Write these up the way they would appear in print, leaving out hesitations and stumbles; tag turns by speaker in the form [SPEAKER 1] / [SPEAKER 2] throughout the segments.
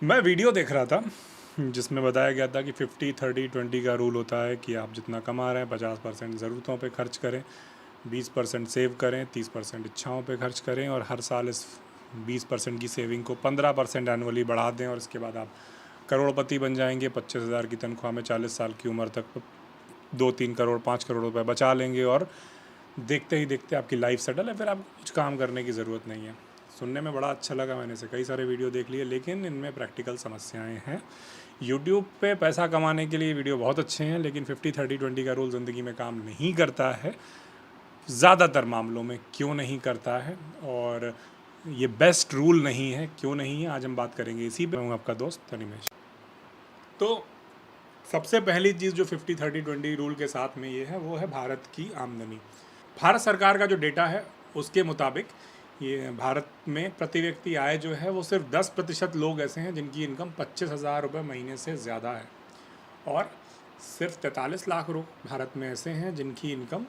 [SPEAKER 1] मैं वीडियो देख रहा था जिसमें बताया गया था कि 50-30-20 का रूल होता है कि आप जितना कमा रहे हैं 50% ज़रूरतों पे खर्च करें, 20% सेव करें, 30% इच्छाओं पे खर्च करें और हर साल इस 20% की सेविंग को 15% एनुअली बढ़ा दें और इसके बाद आप करोड़पति बन जाएंगे। 25,000 की तनख्वाह में 40 साल की उम्र तक 2-3 करोड़ 5 करोड़ रुपए बचा लेंगे और देखते ही देखते आपकी लाइफ सेटल है। फिर आपको कुछ काम करने की ज़रूरत नहीं है। सुनने में बड़ा अच्छा लगा, मैंने से कई सारे वीडियो देख लिए, लेकिन इनमें प्रैक्टिकल समस्याएं हैं। यूट्यूब पे पैसा कमाने के लिए वीडियो बहुत अच्छे हैं, लेकिन 50-30-20 का रूल ज़िंदगी में काम नहीं करता है। ज़्यादातर मामलों में क्यों नहीं करता है और ये बेस्ट रूल नहीं है, क्यों नहीं है, आज हम बात करेंगे इसी पे। हूँ आपका दोस्त तनिमेश। तो सबसे पहली चीज़ जो 50-30-20 रूल के साथ में ये है वो है भारत की आमदनी। भारत सरकार का जो डेटा है उसके मुताबिक ये भारत में प्रति व्यक्ति आय जो है वो सिर्फ 10% लोग ऐसे हैं जिनकी इनकम 25,000 रुपये महीने से ज़्यादा है और सिर्फ 43 लाख लोग भारत में ऐसे हैं जिनकी इनकम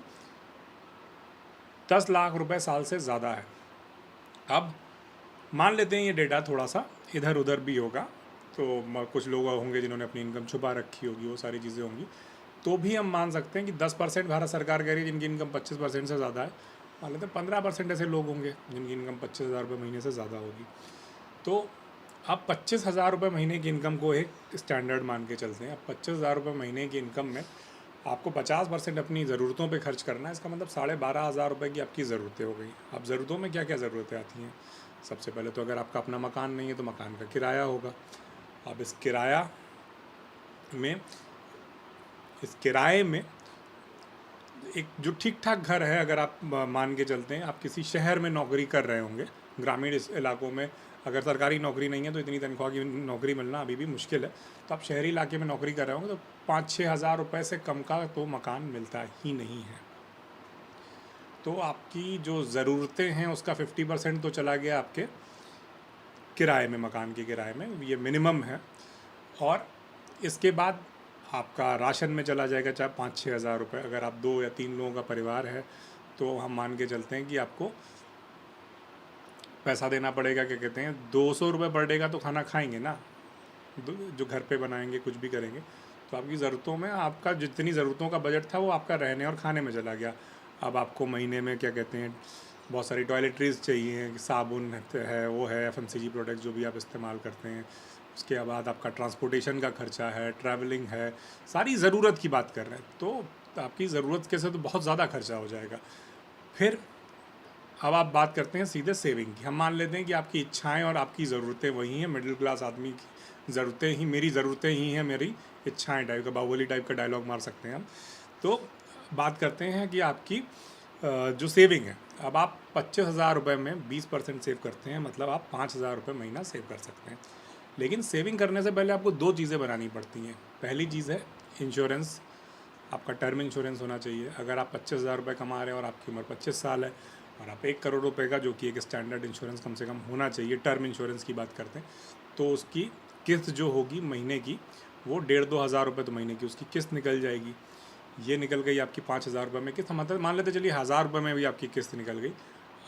[SPEAKER 1] 10 लाख रुपए साल से ज़्यादा है। अब मान लेते हैं ये डेटा थोड़ा सा इधर उधर भी होगा, तो कुछ लोग होंगे जिन्होंने अपनी इनकम छुपा रखी होगी, वो सारी चीज़ें होंगी, तो भी हम मान सकते हैं कि 10% भारत सरकार कह रही है जिनकी इनकम 25% से ज़्यादा है। मान लेते हैं 15% ऐसे लोग होंगे जिनकी इनकम 25,000 रुपये महीने से ज़्यादा होगी। तो अब 25,000 रुपये महीने की इनकम को एक स्टैंडर्ड मान के चलते हैं। अब 25,000 रुपये महीने की इनकम में आपको 50% अपनी ज़रूरतों पे खर्च करना है। इसका मतलब 12,500 रुपये की आपकी ज़रूरतें हो गई। अब ज़रूरतों में क्या क्या ज़रूरतें आती हैं? सबसे पहले तो अगर आपका अपना मकान नहीं है तो मकान का किराया होगा। अब इस किराए में एक जो ठीक ठाक घर है, अगर आप मान के चलते हैं आप किसी शहर में नौकरी कर रहे होंगे, ग्रामीण इस इलाकों में अगर सरकारी नौकरी नहीं है तो इतनी तनख्वाह की नौकरी मिलना अभी भी मुश्किल है, तो आप शहरी इलाके में नौकरी कर रहे होंगे तो 5-6 हज़ार रुपये से कम का तो मकान मिलता ही नहीं है। तो आपकी जो ज़रूरतें हैं उसका 50% तो चला गया आपके किराए में, मकान के किराए में, ये मिनिमम है। और इसके बाद आपका राशन में चला जाएगा चाहे 5-6 हज़ार रुपये। अगर आप 2 या 3 लोगों का परिवार है तो हम मान के चलते हैं कि आपको पैसा देना पड़ेगा, क्या कहते हैं, 200 रुपये पर डे का तो खाना खाएंगे ना, जो घर पे बनाएंगे, कुछ भी करेंगे। तो आपकी ज़रूरतों में आपका जितनी ज़रूरतों का बजट था वो आपका रहने और खाने में चला गया। अब आपको महीने में क्या कहते हैं बहुत सारी टॉयलेटरीज चाहिए, साबुन है, वो है, FMCG प्रोडक्ट जो भी आप इस्तेमाल करते हैं। उसके बाद आपका ट्रांसपोर्टेशन का खर्चा है, ट्रैवलिंग है, सारी ज़रूरत की बात कर रहे हैं, तो आपकी ज़रूरत के से तो बहुत ज़्यादा खर्चा हो जाएगा। फिर अब आप बात करते हैं सीधे सेविंग की। हम मान लेते हैं कि आपकी इच्छाएं और आपकी ज़रूरतें वही हैं, मिडिल क्लास आदमी की ज़रूरतें ही मेरी ज़रूरतें ही हैं, मेरी इच्छाएं टाइप का, बाहुबली टाइप का डायलॉग मार सकते हैं हम। तो बात करते हैं कि आपकी जो सेविंग है, अब आप 25,000 रुपये में 20% सेव करते हैं, मतलब आप 5,000 रुपये महीना सेव कर सकते हैं। लेकिन सेविंग करने से पहले आपको 2 चीज़ें बनानी पड़ती हैं। पहली चीज़ है इंश्योरेंस, आपका टर्म इंश्योरेंस होना चाहिए। अगर आप 25,000 रुपये कमा रहे हैं और आपकी उम्र 25 साल है और आप 1 करोड़ रुपए का, जो कि एक स्टैंडर्ड इंश्योरेंस कम से कम होना चाहिए, टर्म इंश्योरेंस की बात करते हैं, तो उसकी किस्त जो होगी महीने की वो 1,500-2 हज़ार रुपये तो महीने की उसकी किस्त निकल जाएगी। ये निकल गई आपकी 5,000 रुपये में किस्त, मतलब मान लेते चलिए 1,000 रुपये में भी आपकी किस्त निकल गई।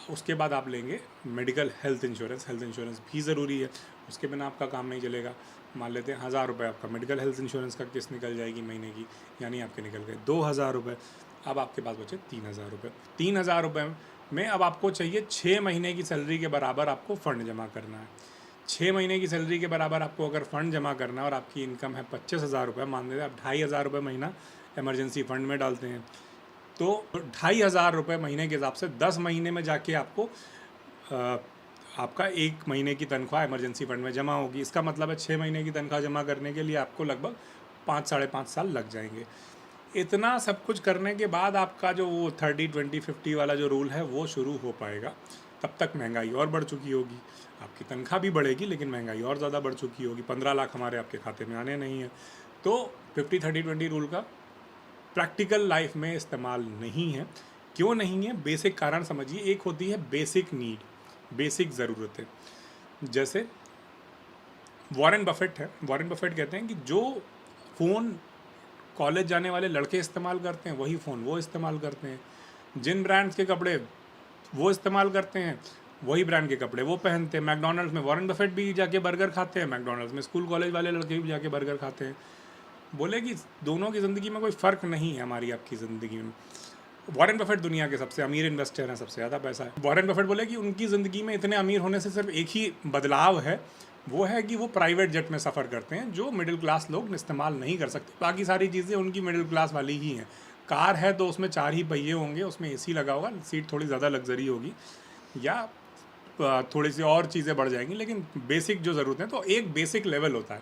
[SPEAKER 1] उसके बाद आप लेंगे medical health insurance. Health insurance भी ज़रूरी है, उसके बिना आपका काम नहीं चलेगा। मान लेते हैं 1,000 रुपये आपका मेडिकल हेल्थ इंश्योरेंस का किस्त निकल जाएगी महीने की, यानी आपके निकल गए 2,000 रुपये। अब आपके पास बचे 3,000 रुपये। 3,000 रुपये में अब आपको चाहिए 6 महीने की सैलरी के बराबर आपको फ़ंड जमा करना है। 6 महीने की सैलरी के बराबर आपको अगर फ़ंड जमा करना है और आपकी इनकम है 25,000 रुपये, मान लेते हैं आप 2,500 रुपये महीना इमरजेंसी फ़ंड में डालते हैं, तो 2,500 रुपये महीने के हिसाब से 10 महीने में जाके आपको आपका 1 महीने की तनख्वाह इमरजेंसी फ़ंड में जमा होगी। इसका मतलब है 6 महीने की तनख्वाह जमा करने के लिए आपको लगभग 5-5.5 साल लग जाएंगे। इतना सब कुछ करने के बाद आपका जो वो 30-20-50 वाला जो रूल है वो शुरू हो पाएगा। तब तक महंगाई और बढ़ चुकी होगी, आपकी तनख्वाह भी बढ़ेगी लेकिन महंगाई और ज़्यादा बढ़ चुकी होगी। 15 लाख हमारे आपके खाते में आने नहीं है। तो 50-30-20 रूल का प्रैक्टिकल लाइफ में इस्तेमाल नहीं है। क्यों नहीं है? बेसिक कारण समझिए। एक होती है बेसिक नीड, बेसिक ज़रूरतें। जैसे वॉरेन बफेट है, वॉरेन बफेट कहते हैं कि जो फ़ोन कॉलेज जाने वाले लड़के इस्तेमाल करते हैं वही फ़ोन वो इस्तेमाल करते हैं, जिन ब्रांड्स के कपड़े वो इस्तेमाल करते हैं वही ब्रांड के कपड़े वो पहनते हैं। मैकडोनल्ड्स में वॉरेन बफेट भी जाके बर्गर खाते हैं, मैकडोनल्ड्स में स्कूल कॉलेज वाले लड़के भी जाके बर्गर खाते हैं। बोले कि दोनों की ज़िंदगी में कोई फ़र्क नहीं है हमारी आपकी ज़िंदगी में। वॉरेन बफेट दुनिया के सबसे अमीर इन्वेस्टर हैं, सबसे ज़्यादा पैसा है। वॉरेन बफेट बोले कि उनकी ज़िंदगी में इतने अमीर होने से सिर्फ एक ही बदलाव है, वो है कि वो प्राइवेट जेट में सफ़र करते हैं, जो मिडिल क्लास लोग इस्तेमाल नहीं कर सकते। बाकी सारी चीज़ें उनकी मिडिल क्लास वाली ही हैं। कार है तो उसमें 4 ही पहिए होंगे, उसमें एसी लगा होगा, सीट थोड़ी ज़्यादा लग्जरी होगी, या थोड़ी सी और चीज़ें बढ़ जाएंगी, लेकिन बेसिक जो ज़रूरत है, तो एक बेसिक लेवल होता है।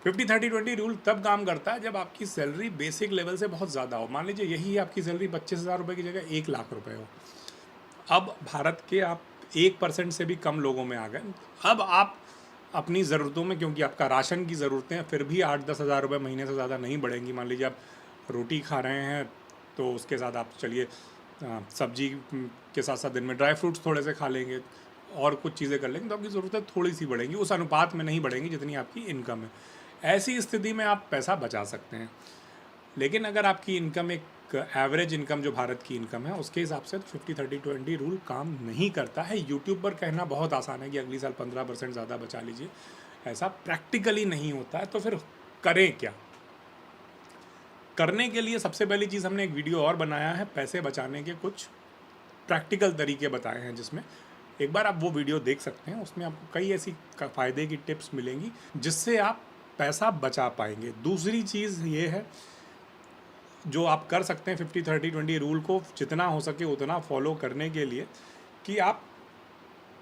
[SPEAKER 1] 50-30-20 रूल तब काम करता है जब आपकी सैलरी बेसिक लेवल से बहुत ज़्यादा हो। मान लीजिए यही आपकी सैलरी 25,000 रुपये की जगह 1 लाख रुपए हो। अब भारत के आप 1% से भी कम लोगों में आ गए। अब आप अपनी ज़रूरतों में, क्योंकि आपका राशन की ज़रूरतें हैं, फिर भी 8-10 हज़ार रुपये महीने से ज़्यादा नहीं बढ़ेंगी। मान लीजिए आप रोटी खा रहे हैं तो उसके साथ आप चलिए सब्जी के साथ साथ दिन में ड्राई फ्रूट्स थोड़े से खा लेंगे और कुछ चीज़ें कर लेंगे, तो आपकी ज़रूरतें थोड़ी सी बढ़ेंगी, उस अनुपात में नहीं बढ़ेंगी जितनी आपकी इनकम है। ऐसी स्थिति में आप पैसा बचा सकते हैं। लेकिन अगर आपकी इनकम एक एवरेज इनकम जो भारत की इनकम है उसके हिसाब से तो 50-30-20 रूल काम नहीं करता है। यूट्यूब पर कहना बहुत आसान है कि अगली साल 15% ज़्यादा बचा लीजिए, ऐसा प्रैक्टिकली नहीं होता है। तो फिर करें क्या? करने के लिए सबसे पहली चीज़, हमने एक वीडियो और बनाया है पैसे बचाने के कुछ प्रैक्टिकल तरीके बताए हैं, जिसमें एक बार आप वो वीडियो देख सकते हैं। उसमें आपको कई ऐसी फ़ायदे की टिप्स मिलेंगी जिससे आप पैसा बचा पाएंगे। दूसरी चीज़ ये है जो आप कर सकते हैं 50-30-20 रूल को जितना हो सके उतना फॉलो करने के लिए, कि आप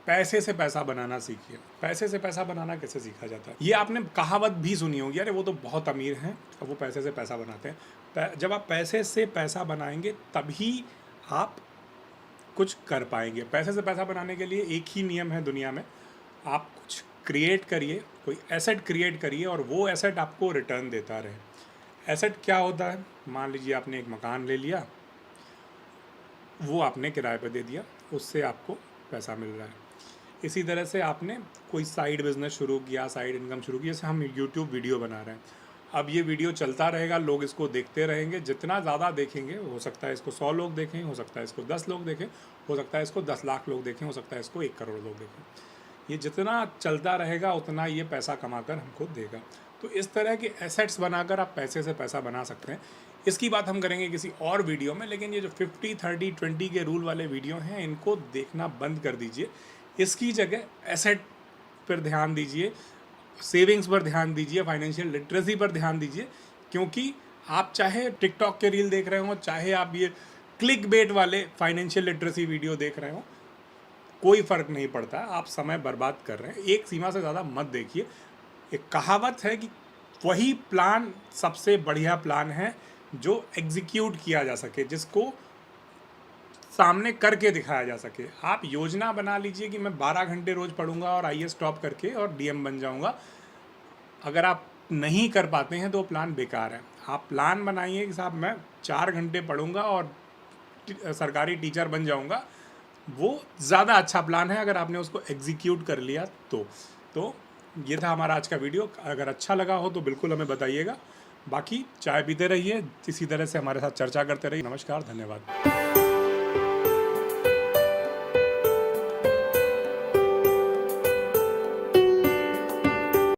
[SPEAKER 1] पैसे से पैसा बनाना सीखिए। पैसे से पैसा बनाना कैसे सीखा जाता है? ये आपने कहावत भी सुनी होगी, अरे वो तो बहुत अमीर हैं और वो पैसे से पैसा बनाते हैं। जब आप पैसे से पैसा बनाएंगे तभी आप कुछ कर पाएंगे। पैसे से पैसा बनाने के लिए एक ही नियम है दुनिया में, आप कुछ क्रिएट करिए, कोई एसेट क्रिएट करिए और वो एसेट आपको रिटर्न देता रहे। एसेट क्या होता है? मान लीजिए आपने एक मकान ले लिया, वो आपने किराए पर दे दिया, उससे आपको पैसा मिल रहा है। इसी तरह से आपने कोई साइड बिजनेस शुरू किया, साइड इनकम शुरू की, जैसे हम यूट्यूब वीडियो बना रहे हैं। अब ये वीडियो चलता रहेगा, लोग इसको देखते रहेंगे, जितना ज़्यादा देखेंगे, हो सकता है इसको 100 लोग देखें, हो सकता है इसको 10 लोग देखें, हो सकता है इसको 10 लाख लोग देखें, हो सकता है इसको 1 करोड़ लोग देखें। ये जितना चलता रहेगा उतना ये पैसा कमाकर हमको देगा। तो इस तरह के एसेट्स बनाकर आप पैसे से पैसा बना सकते हैं। इसकी बात हम करेंगे किसी और वीडियो में, लेकिन ये जो 50-30-20 के रूल वाले वीडियो हैं इनको देखना बंद कर दीजिए। इसकी जगह एसेट पर ध्यान दीजिए, सेविंग्स पर ध्यान दीजिए, फाइनेंशियल लिटरेसी पर ध्यान दीजिए। क्योंकि आप चाहे टिकटॉक के रील देख रहे हो, चाहे आप ये क्लिक बेट वाले फाइनेंशियल लिटरेसी वीडियो देख रहे हो, कोई फ़र्क नहीं पड़ता। आप समय बर्बाद कर रहे हैं, एक सीमा से ज़्यादा मत देखिए। एक कहावत है कि वही प्लान सबसे बढ़िया प्लान है जो एग्जीक्यूट किया जा सके, जिसको सामने करके दिखाया जा सके। आप योजना बना लीजिए कि मैं 12 घंटे रोज़ पढ़ूंगा और आईएएस टॉप करके और डीएम बन जाऊंगा। अगर आप नहीं कर पाते हैं तो प्लान बेकार है। आप प्लान बनाइए कि साहब मैं 4 घंटे पढ़ूंगा और सरकारी टीचर बन जाऊंगा। वो ज़्यादा अच्छा प्लान है अगर आपने उसको एग्जीक्यूट कर लिया तो ये था हमारा आज का वीडियो। अगर अच्छा लगा हो तो बिल्कुल हमें बताइएगा। बाकी चाय पीते रहिए, इसी तरह से हमारे साथ चर्चा करते रहिए। नमस्कार, धन्यवाद।